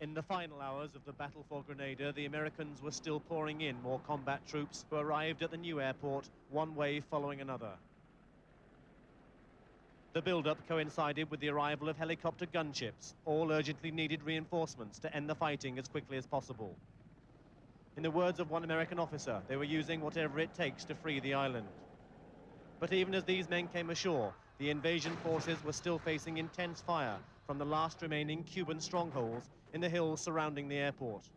In the final hours of the battle for Grenada, the Americans were still pouring in more combat troops who arrived at the new airport, one wave following another. The build-up coincided with the arrival of helicopter gunships, all urgently needed reinforcements to end the fighting as quickly as possible. In the words of one American officer, they were using whatever it takes to free the island. But even as these men came ashore, the invasion forces were still facing intense fire from the last remaining Cuban strongholds in the hills surrounding the airport.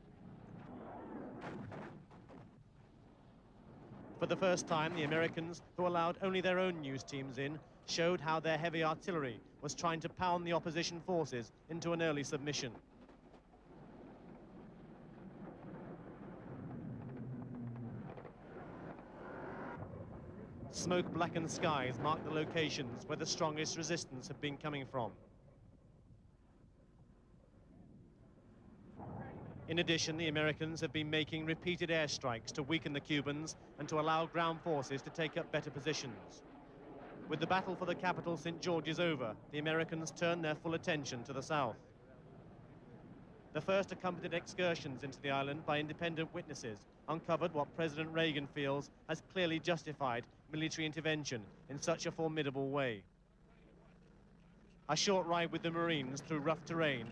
For the first time, the Americans, who allowed only their own news teams in, showed how their heavy artillery was trying to pound the opposition forces into an early submission. Smoke-blackened skies mark the locations where the strongest resistance had been coming from. In addition, the Americans have been making repeated airstrikes to weaken the Cubans and to allow ground forces to take up better positions. With the battle for the capital, St. George's, over, the Americans turned their full attention to the south. The first accompanied excursions into the island by independent witnesses uncovered what President Reagan feels has clearly justified military intervention in such a formidable way. A short ride with the Marines through rough terrain,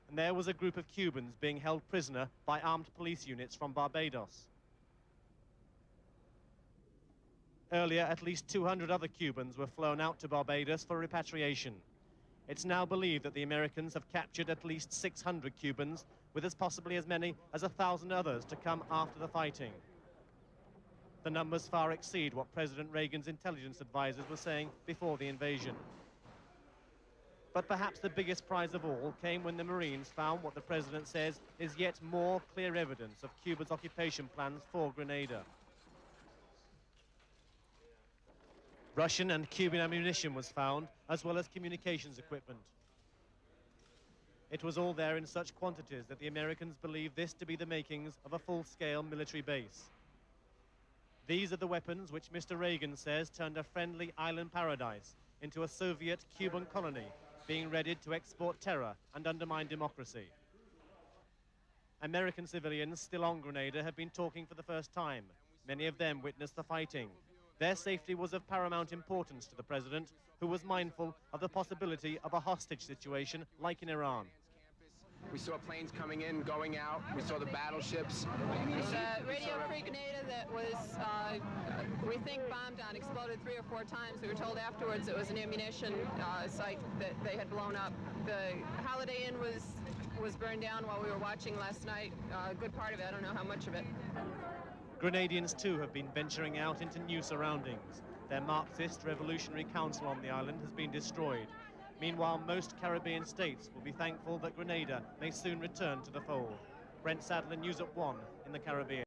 and there was a group of Cubans being held prisoner by armed police units from Barbados. Earlier, at least 200 other Cubans were flown out to Barbados for repatriation. It's now believed that the Americans have captured at least 600 Cubans, with as possibly as many as 1,000 others to come after the fighting. The numbers far exceed what President Reagan's intelligence advisors were saying before the invasion. But perhaps the biggest prize of all came when the Marines found what the President says is yet more clear evidence of Cuba's occupation plans for Grenada. Russian and Cuban ammunition was found, as well as communications equipment. It was all there in such quantities that the Americans believed this to be the makings of a full-scale military base. These are the weapons which Mr. Reagan says turned a friendly island paradise into a Soviet-Cuban colony being readied to export terror and undermine democracy. American civilians still on Grenada have been talking for the first time. Many of them witnessed the fighting. Their safety was of paramount importance to the President, who was mindful of the possibility of a hostage situation like in Iran. We saw planes coming in, going out. We saw the battleships. Radio Free Grenada that was, we think, bombed on, exploded 3 or 4 times. We were told afterwards it was an ammunition site that they had blown up. The Holiday Inn was burned down while we were watching last night. A good part of it, I don't know how much of it. Grenadians, too, have been venturing out into new surroundings. Their Marxist Revolutionary Council on the island has been destroyed. Meanwhile, most Caribbean states will be thankful that Grenada may soon return to the fold. Brent, Sadler, News at 1 in the Caribbean.